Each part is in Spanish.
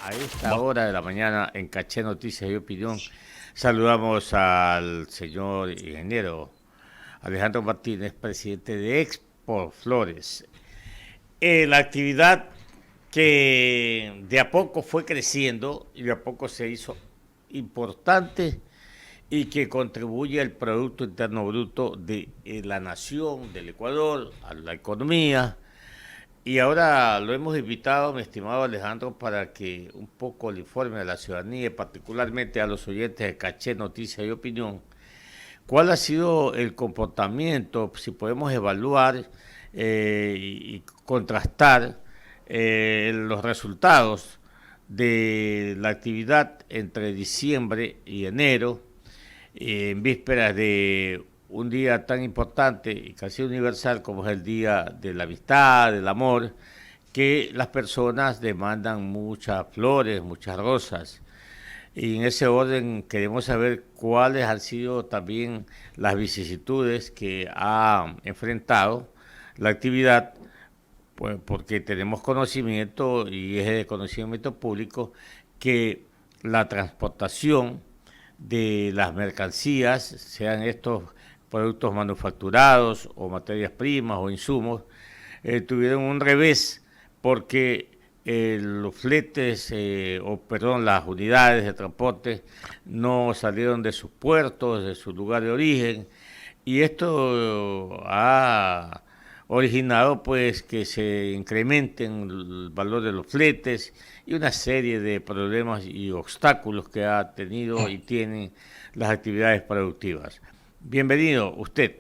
A esta hora de la mañana en Caché Noticias y Opinión saludamos al señor ingeniero Alejandro Martínez, presidente de Expo Flores. La actividad que de a poco fue creciendo y de a poco se hizo importante y que contribuye al Producto Interno Bruto de la nación, del Ecuador, a la economía. Y ahora lo hemos invitado, mi estimado Alejandro, para que un poco le informe a la ciudadanía y particularmente a los oyentes de Caché, Noticias y Opinión, cuál ha sido el comportamiento, si podemos evaluar y contrastar los resultados de la actividad entre diciembre y enero, en vísperas de un día tan importante y casi universal como es el Día de la Amistad, del Amor, que las personas demandan muchas flores, muchas rosas. Y en ese orden queremos saber cuáles han sido también las vicisitudes que ha enfrentado la actividad, pues porque tenemos conocimiento y es de conocimiento público que la transportación de las mercancías, sean estos productos manufacturados o materias primas o insumos, tuvieron un revés porque los fletes, o perdón, las unidades de transporte no salieron de sus puertos, de su lugar de origen, y esto ha originado pues que se incrementen el valor de los fletes y una serie de problemas y obstáculos que ha tenido y tienen las actividades productivas. Bienvenido usted.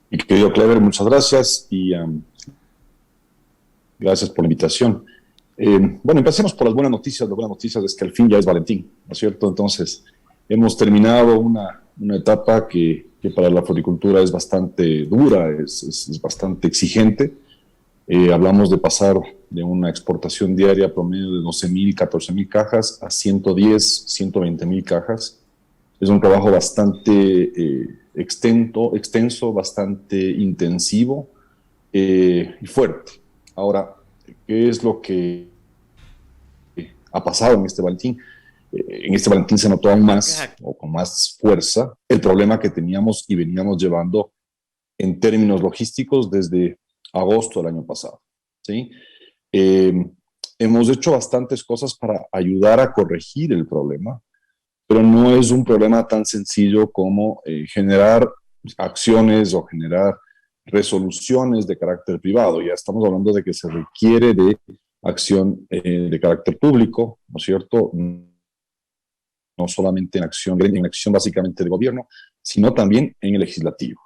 Mi querido Clever, muchas gracias y gracias por la invitación. Bueno, empecemos por las buenas noticias. Las buenas noticias es que al fin ya es Valentín, ¿no es cierto? Entonces, hemos terminado una etapa que para la floricultura es bastante dura, es bastante exigente. Hablamos de pasar de una exportación diaria promedio de 12.000, 14.000 cajas a 110, 120.000 cajas. Es un trabajo bastante extenso, bastante intensivo y fuerte. Ahora, ¿qué es lo que ha pasado en este Valentín? En este Valentín se notó aún más o con más fuerza el problema que teníamos y veníamos llevando en términos logísticos desde agosto del año pasado. ¿Sí? Eh, Hemos hecho bastantes cosas para ayudar a corregir el problema, pero no es un problema tan sencillo como generar acciones o generar resoluciones de carácter privado. Ya estamos hablando de que se requiere de acción de carácter público, ¿no es cierto? No solamente en acción básicamente de gobierno, sino también en el legislativo.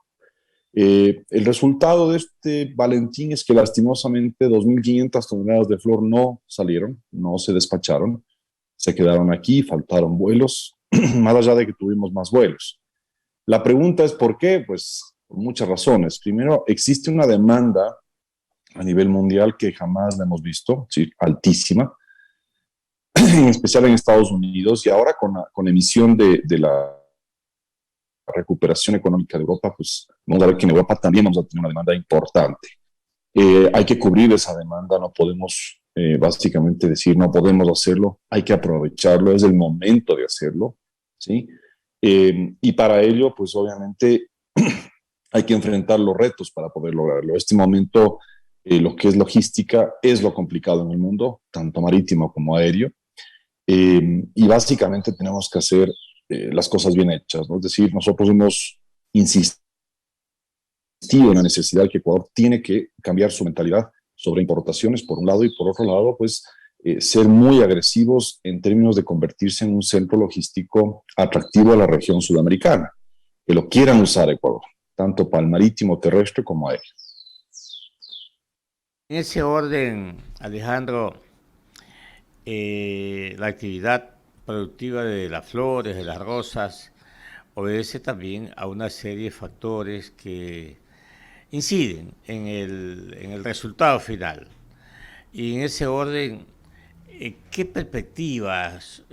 El resultado de este Valentín es que lastimosamente 2.500 toneladas de flor no salieron, no se despacharon, se quedaron aquí, faltaron vuelos, más allá de que tuvimos más vuelos. La pregunta es ¿por qué? Pues por muchas razones. Primero, existe una demanda a nivel mundial que jamás la hemos visto, ¿sí? Altísima, en especial en Estados Unidos, y ahora con la emisión de la recuperación económica de Europa, pues vamos a ver que en Europa también vamos a tener una demanda importante. Hay que cubrir esa demanda, no podemos básicamente decir no podemos hacerlo, hay que aprovecharlo, es el momento de hacerlo, ¿sí? Y para ello, pues obviamente hay que enfrentar los retos para poder lograrlo. Este momento, lo que es logística, es lo complicado en el mundo, tanto marítimo como aéreo, y básicamente tenemos que hacer las cosas bien hechas, ¿no? Es decir, nosotros hemos insistido en la necesidad que Ecuador tiene que cambiar su mentalidad sobre importaciones, por un lado, y por otro lado, pues ser muy agresivos en términos de convertirse en un centro logístico atractivo a la región sudamericana, que lo quieran usar Ecuador, tanto para el marítimo, terrestre como aéreo. En ese orden, Alejandro, la actividad productiva de las flores, de las rosas, obedece también a una serie de factores que inciden en el resultado final. Y en ese orden, ¿qué perspectivas,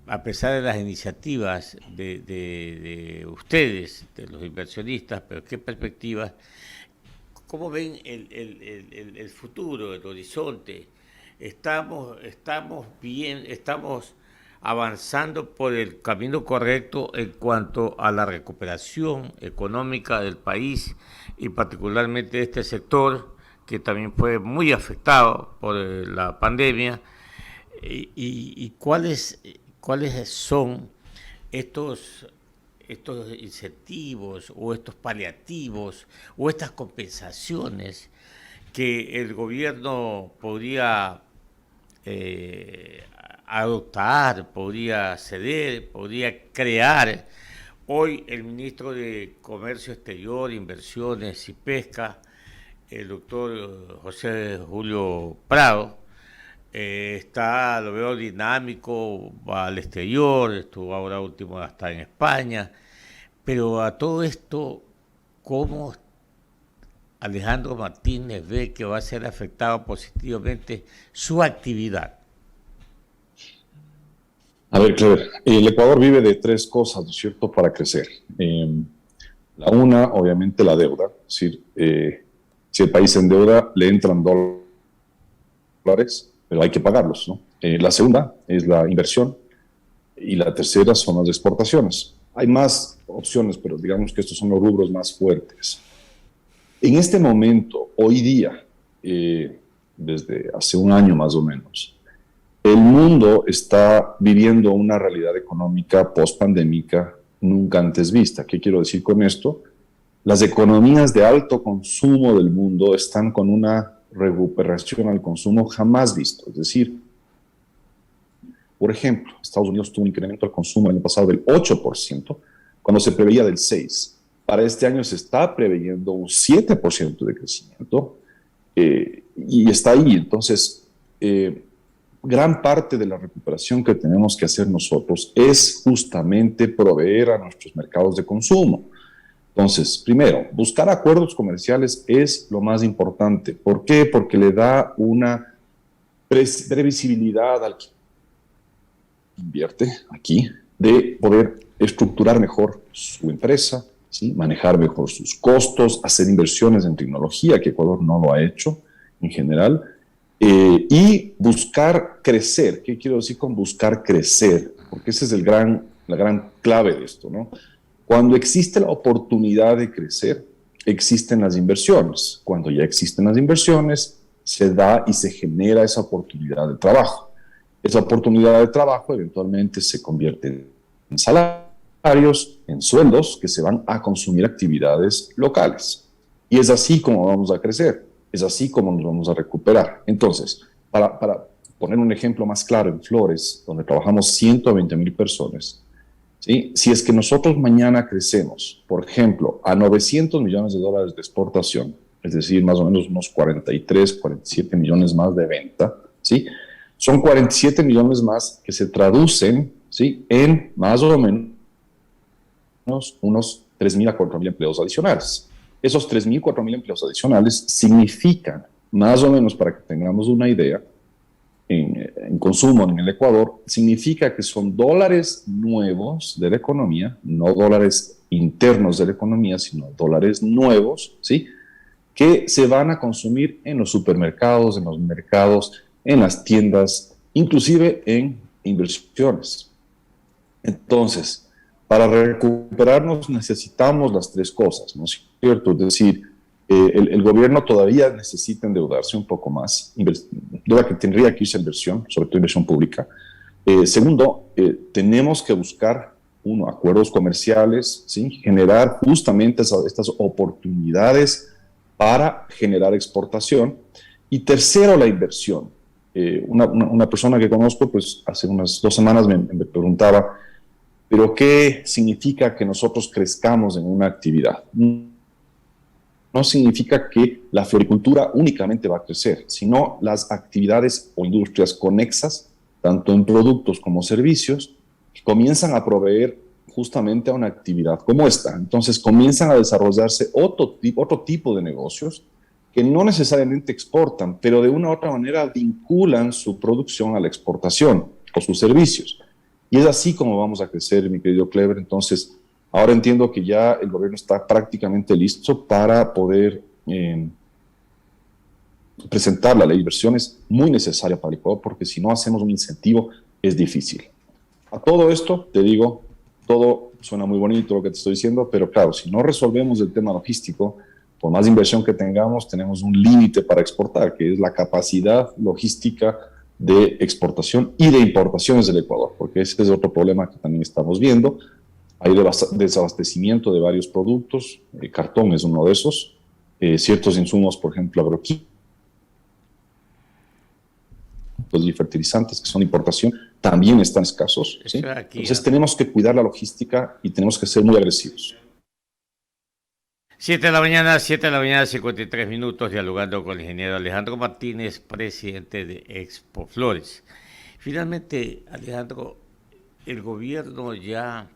a pesar de las iniciativas de ustedes, de los inversionistas, pero qué perspectivas, cómo ven el futuro, el horizonte? estamos bien, estamos avanzando por el camino correcto en cuanto a la recuperación económica del país y particularmente de este sector que también fue muy afectado por la pandemia. Y cuáles son estos, estos incentivos o estos paliativos o estas compensaciones que el gobierno podría adoptar, podría ceder, podría crear. Hoy el ministro de Comercio Exterior, Inversiones y Pesca, el doctor José Julio Prado, lo veo dinámico, va al exterior, estuvo ahora último hasta en España, pero a todo esto, ¿cómo Alejandro Martínez ve que va a ser afectado positivamente su actividad? A ver, Clever, el Ecuador vive de tres cosas, ¿no es cierto?, para crecer. La una, obviamente, la deuda. Es decir, si el país se endeuda, le entran dólares, pero hay que pagarlos, ¿no? La segunda es la inversión y la tercera son las exportaciones. Hay más opciones, pero digamos que estos son los rubros más fuertes. En este momento, hoy día, desde hace un año más o menos, el mundo está viviendo una realidad económica post-pandémica nunca antes vista. ¿Qué quiero decir con esto? Las economías de alto consumo del mundo están con una recuperación al consumo jamás visto. Es decir, por ejemplo, Estados Unidos tuvo un incremento al consumo el año pasado del 8%, cuando se preveía del 6%. Para este año se está preveyendo un 7% de crecimiento y está ahí. Entonces, gran parte de la recuperación que tenemos que hacer nosotros es justamente proveer a nuestros mercados de consumo. Entonces, primero, buscar acuerdos comerciales es lo más importante. ¿Por qué? Porque le da una previsibilidad al que invierte aquí de poder estructurar mejor su empresa, ¿sí?, manejar mejor sus costos, hacer inversiones en tecnología, que Ecuador no lo ha hecho en general, y buscar crecer. ¿Qué quiero decir con buscar crecer? Porque esa es la gran clave de esto, ¿no? Cuando existe la oportunidad de crecer, existen las inversiones. Cuando ya existen las inversiones, se da y se genera esa oportunidad de trabajo. Esa oportunidad de trabajo eventualmente se convierte en salarios, en sueldos que se van a consumir actividades locales. Y es así como vamos a crecer, es así como nos vamos a recuperar. Entonces, para poner un ejemplo más claro, en Flores, donde trabajamos 120,000 personas, ¿sí?, si es que nosotros mañana crecemos, por ejemplo, a $900 millones de exportación, es decir, más o menos unos 43, 47 millones más de venta, ¿sí?, son 47 millones más que se traducen, ¿sí?, en más o menos unos 3,000 a 4,000 empleos adicionales. Esos 3,000, 4,000 empleos adicionales significan, más o menos para que tengamos una idea, en consumo en el Ecuador, significa que son dólares nuevos de la economía, no dólares internos de la economía, sino dólares nuevos, ¿sí?, que se van a consumir en los supermercados, en los mercados, en las tiendas, inclusive en inversiones. Entonces, para recuperarnos necesitamos las tres cosas, ¿no es cierto? Es decir, el gobierno todavía necesita endeudarse un poco más, deuda que tendría que irse a inversión, sobre todo inversión pública. Segundo, tenemos que buscar, acuerdos comerciales, ¿sí?, generar justamente estas oportunidades para generar exportación. Y tercero, la inversión. Una persona que conozco, pues hace unas 2 semanas me preguntaba, ¿pero qué significa que nosotros crezcamos en una actividad? No significa que la floricultura únicamente va a crecer, sino las actividades o industrias conexas, tanto en productos como servicios, que comienzan a proveer justamente a una actividad como esta. Entonces comienzan a desarrollarse otro tipo de negocios que no necesariamente exportan, pero de una u otra manera vinculan su producción a la exportación o sus servicios. Y es así como vamos a crecer, mi querido Clever. Entonces, ahora entiendo que ya el gobierno está prácticamente listo para poder presentar la ley de inversiones muy necesaria para el Ecuador, porque si no hacemos un incentivo es difícil. A todo esto, te digo, todo suena muy bonito lo que te estoy diciendo, pero claro, si no resolvemos el tema logístico, por más inversión que tengamos, tenemos un límite para exportar, que es la capacidad logística de exportación y de importaciones del Ecuador, porque ese es otro problema que también estamos viendo. Hay desabastecimiento de varios productos, cartón es uno de esos, ciertos insumos, por ejemplo, agroquímicos y fertilizantes, que son importación, también están escasos. ¿Sí? Entonces tenemos que cuidar la logística y tenemos que ser muy agresivos. 7 de la mañana, 53 minutos, dialogando con el ingeniero Alejandro Martínez, presidente de Expo Flores. Finalmente, Alejandro, el gobierno ya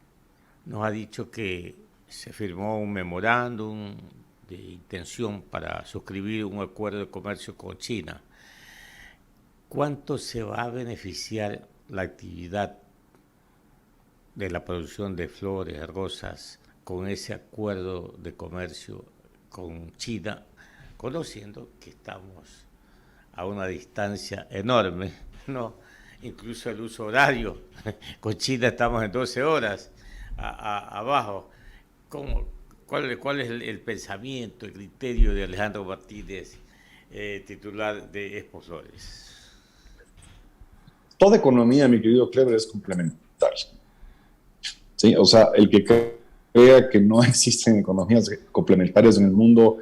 nos ha dicho que se firmó un memorándum de intención para suscribir un acuerdo de comercio con China. ¿Cuánto se va a beneficiar la actividad de la producción de flores, rosas, con ese acuerdo de comercio con China, conociendo que estamos a una distancia enorme, ¿no? Incluso el uso horario, con China estamos en 12 horas abajo. ¿Cuál es el pensamiento, el criterio de Alejandro Martínez, titular de Expo Flores? Toda economía, mi querido Clever, es complementaria. ¿Sí? O sea, el que crea que no existen economías complementarias en el mundo,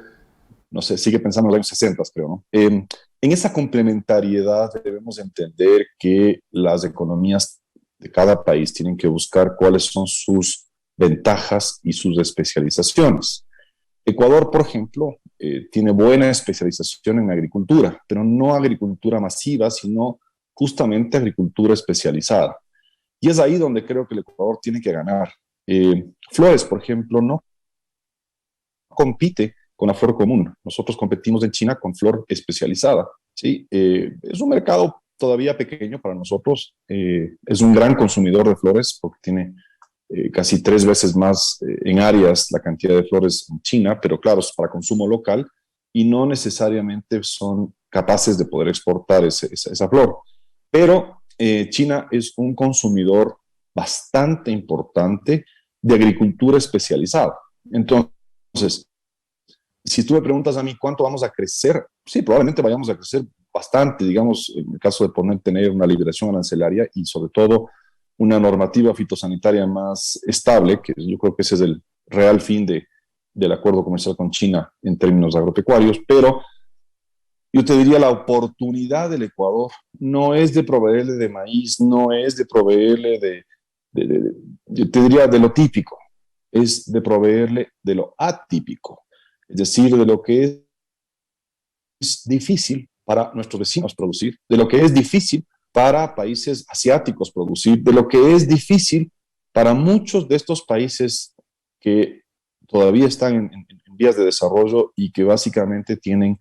no sé, sigue pensando en los años 60, creo, ¿no? En esa complementariedad debemos entender que las economías de cada país tienen que buscar cuáles son sus ventajas y sus especializaciones. Ecuador, por ejemplo, tiene buena especialización en agricultura, pero no agricultura masiva, sino justamente agricultura especializada. Y es ahí donde creo que el Ecuador tiene que ganar. Flores, por ejemplo, no compite con la flor común. Nosotros competimos en China con flor especializada. ¿Sí? Es un mercado todavía pequeño para nosotros. Es un gran consumidor de flores porque tiene casi 3 veces más en áreas la cantidad de flores en China, pero claro, es para consumo local y no necesariamente son capaces de poder exportar esa flor. Pero China es un consumidor bastante importante de agricultura especializada. Entonces, si tú me preguntas a mí cuánto vamos a crecer, sí, probablemente vayamos a crecer bastante, digamos, en el caso de tener una liberación arancelaria y sobre todo una normativa fitosanitaria más estable, que yo creo que ese es el real fin del acuerdo comercial con China en términos agropecuarios, pero yo te diría la oportunidad del Ecuador no es de proveerle de maíz, no es de proveerle yo te diría de lo típico, es de proveerle de lo atípico, es decir, de lo que es difícil para nuestros vecinos producir, de lo que es difícil para países asiáticos producir, de lo que es difícil para muchos de estos países que todavía están en vías de desarrollo y que básicamente tienen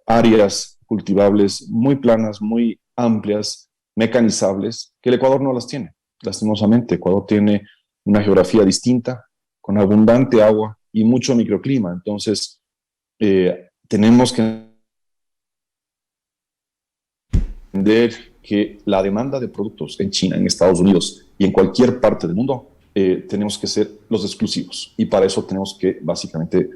áreas cultivables muy planas, muy amplias, mecanizables, que el Ecuador no las tiene. Lastimosamente, Ecuador tiene una geografía distinta, con abundante agua y mucho microclima. Entonces, tenemos que entender que la demanda de productos en China, en Estados Unidos y en cualquier parte del mundo, tenemos que ser los exclusivos. Y para eso tenemos que básicamente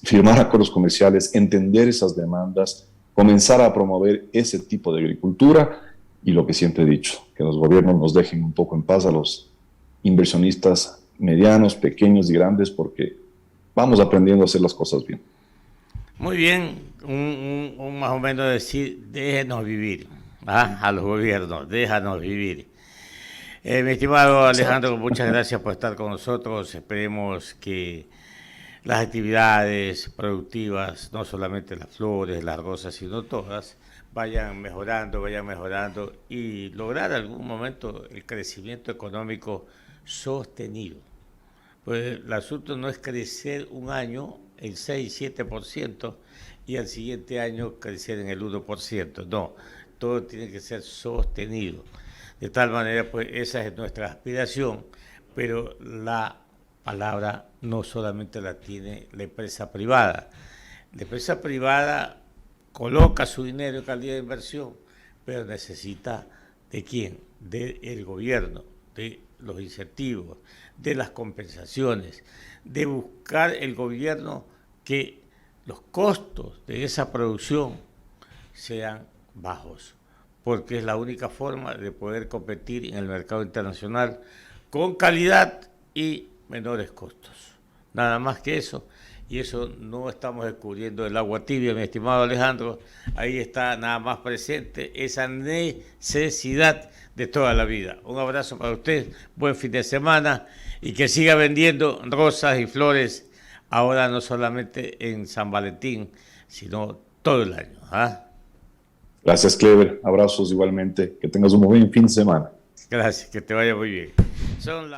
firmar acuerdos comerciales, entender esas demandas, comenzar a promover ese tipo de agricultura y lo que siempre he dicho, que los gobiernos nos dejen un poco en paz a los inversionistas medianos, pequeños y grandes, porque vamos aprendiendo a hacer las cosas bien. Muy bien, un más o menos decir, déjenos vivir, a los gobiernos, déjanos vivir. Mi estimado Alejandro, muchas gracias por estar con nosotros. Esperemos que las actividades productivas, no solamente las flores, las rosas, sino todas, vayan mejorando y lograr algún momento el crecimiento económico sostenido. Pues el asunto no es crecer un año el 6-7% y al siguiente año crecer en el 1%. No, todo tiene que ser sostenido. De tal manera, pues esa es nuestra aspiración, pero la palabra no solamente la tiene la empresa privada. La empresa privada coloca su dinero en calidad de inversión, pero necesita ¿de quién? Del gobierno, de los incentivos, de las compensaciones, de buscar el gobierno que los costos de esa producción sean bajos, porque es la única forma de poder competir en el mercado internacional con calidad y menores costos. Nada más que eso, y eso no estamos descubriendo el agua tibia, mi estimado Alejandro, ahí está nada más presente esa necesidad de toda la vida. Un abrazo para usted, buen fin de semana y que siga vendiendo rosas y flores, ahora no solamente en San Valentín, sino todo el año. ¿Ah? Gracias, Clever. Abrazos igualmente. Que tengas un muy buen fin de semana. Gracias, que te vaya muy bien. Son